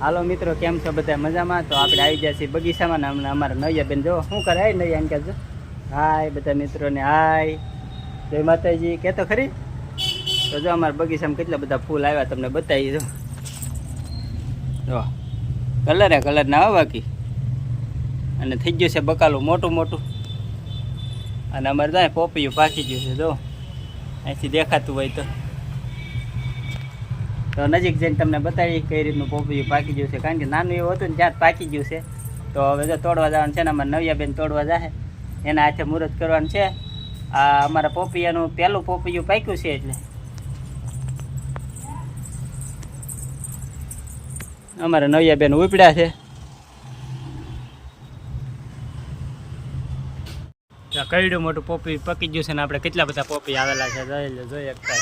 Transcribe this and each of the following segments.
હાલો મિત્રો, કેમ છો બધા? મજામાં? તો આપણે આવી ગયા છીએ બગીચામાં ને હમણાં અમારા નૈયા બેન જો શું કરે. હાય નૈયા એમ કહેજો. હાય બધા મિત્રોને હાય, જય માતાજી કહેતો ખરી. તો જો અમારા બગીચામાં કેટલા બધા ફૂલ આવ્યા તમને બતાવી જો. કલર ના આવે બાકી, અને થઈ ગયું છે બકાલું મોટું મોટું. અને અમારે જાય પોપૈયું પાકી ગયું છે જો, અહીંથી દેખાતું હોય તો નજીક જઈને તમને બતાવી કઈ રીતનું પોપૈયું પાકી ગયું છે. કારણ કે નાનું એવું હતું ને ત્યાં જ પાકી ગયું છે. તો હવે જો તોડવા જવાનું છે ને, અમારે નૈયા બેન તોડવા જાય, એના હાથે મુહૂર્ત કરવાનું છે. આ અમારા પોપૈયાનું પહેલું પોપૈયું પાક્યું છે એટલે અમારા નૈયા બેન ઉપડ્યા છે. કઈડું મોટું પોપૈયું પકી ગયું છે ને આપણે કેટલા બધા પોપૈયા આવેલા છે જોઈ શકતા.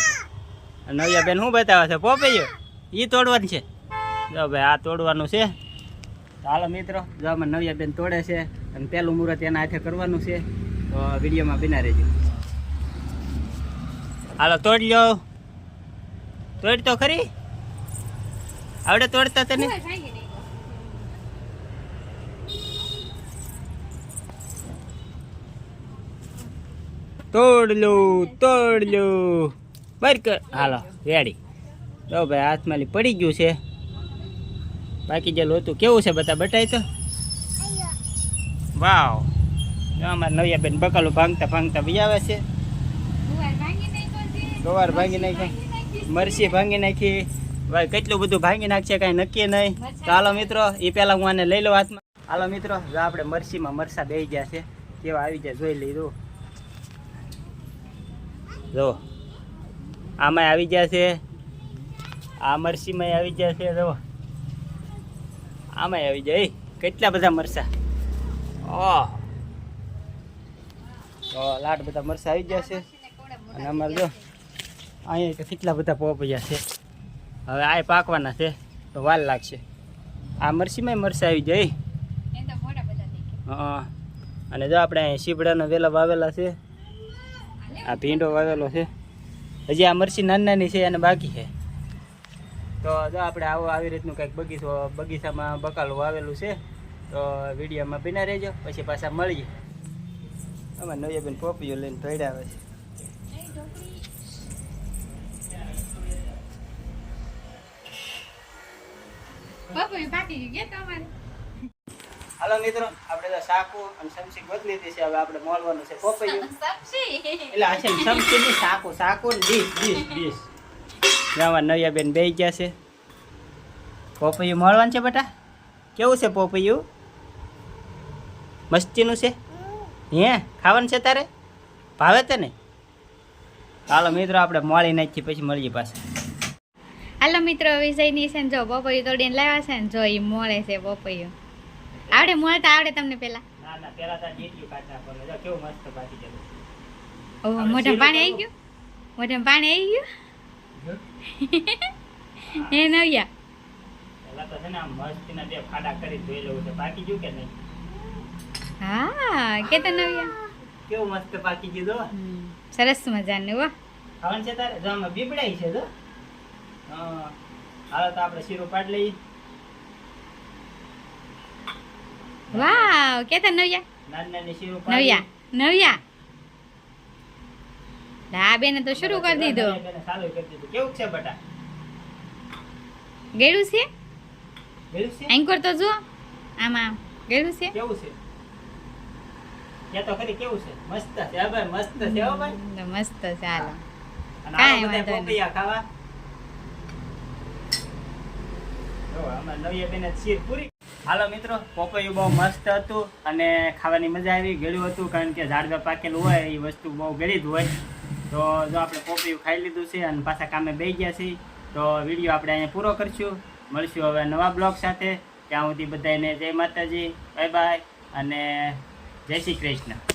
નૈયા બેન શું બતાવે છે? પોપૈયું એ તોડવાનું છે. જો ભાઈ આ તોડવાનું છે. હાલો મિત્રો, જો અમે નૈયા બેન તોડે છે અને પહેલું મુહૂર્ત એના હાથે કરવાનું છે. તો વિડીયોમાં બિના રહેજો. હાલો તોડ લો, તોડ તો ખરી. આવડે તોડતા તને? તોડ લો બર કર. હાલો રેડી. તો ભાઈ હાથમાં પડી ગયું છે, બાકી જેલું હતું. કેવું છે બધા બતાય તો. વાવ, અમારા નૈયા બેન બકાલું ભાંગતા ભાંગતા બી આવે છે. ગવાર ભાંગી નાખી, મરચી ભાંગી નાખી, ભાઈ કેટલું બધું ભાંગી નાખશે કાંઈ નક્કી નહીં. તો હાલો મિત્રો, એ પહેલાં હું આને લઈ લઉં હાથમાં. હાલો મિત્રો, જો આપણે મરચીમાં મરચાં બેસી ગયા છે, કેવા આવી જાય જોઈ લીધું. જો આમાં આવી ગયા છે, આ મરચીમાં આવી ગયા છે. જો આમાં આવી જાય કેટલા બધા મરચાં. ઓહ, તો લાટ બધા મરચાં આવી ગયા છે. અને અમારે જો અહીંયા કેટલા બધા પોપૈયા છે. હવે આ પાકવાના છે તો વાર લાગશે. આ મરચીમાં મરચાં આવી જાય. હા, અને જો આપણે અહીં સીપડાના વેલા વાવેલા છે, આ ભીંડો વાવેલો છે. હજી આ મરચી નાની નાની છે અને બાકી છે. તો જો આપણે આવી રીતનું કંઈક બગીચામાં બકાલું વાવેલું છે. તો વિડીયોમાં બિના રહેજો, પછી પાછા મળીએ. અમારે નૈયા બેન પોપૈયું લઈને તોડ્યા આવે છે. હાલો મિત્રો, આપણે તો સાકુ અને સમસી બદલી દીધી છે. હવે આપણે મોલવાનું છે પોપૈયું. એટલે આ છે સમસી ની સાકુ ને ડીશ. આમાં નૈયા બેન બેસી ગયા છે. પોપૈયું મળવાનું છે બેટા. કેવું છે પોપૈયું? મસ્તીનું છે? હે ખાવાનું છે તારે? ભાવે તને? હાલો મિત્રો, આપણે મોળી નાખીએ પછી મળીએ પાછા. હાલો મિત્રો, વિજયની છે ને જો પોપૈયું તોડીને લાવ્યા છે ને જો એ મોળે છે પોપૈયું. આવડે મોળતા આવડે તમને પેલા? ના પેલા તાર જેટલું કાઢ નાખવાનું. જો કેવું મસ્ત પાકી ગયું. ઓહો, મોઢામાં પાણી આવી ગયું. મોઢામાં પાણી આવી ગયું. હે નવ્યા, પેલા તો છે ને આમ મસ્તીના બે ફાડા કરી ધોઈ લેવું છે. પાકી ગયું કે નહીં? હા કે તો નવ્યા કેવું મસ્ત પાકી ગયું. જો સરસ મજાનું. વાહ, ખાવાનું છે તારે? જો આમાં બીબડાઈ છે. જો હા, હાલો તો આપણે શીરો પાડ લઈએ. વાવ, કે તો નવ્યા નાની શીરો નવ્યા આ બેને તો શરૂ કરી દીધો. ચાલુ કરી દીધું. કેવું છે બટા? ગળ્યું છે? ગળ્યું છે? એન્કર તો જો આમાં ગળ્યું છે. કેવું છે? કે તો ખરી કેવું છે? મસ્ત છે ભાઈ, મસ્ત છે હો ભાઈ. મસ્ત ચાલો. અને આ બધા પોપૈયા ખાવા. જો આમાં નૈયા બેન શીર પૂરી. હાલો મિત્રો, પોપૈયું બહુ મસ્ત હતું અને ખાવાની મજા આવી. ગળ્યું હતું કારણ કે ઝાડવા પાકેલું હોય એ વસ્તુ બહુ ગળી જ હોય. તો જો આપણે પોપૈયું ખાઈ લીધું છે અને પાછા કામે બેસી ગયા છીએ. તો વિડીયો આપણે અહીંયા પૂરો કરશું. મળશું હવે નવા બ્લોગ સાથે. ત્યાં સુધી બધાને જય માતાજી, બાય બાય અને જય શ્રી કૃષ્ણ.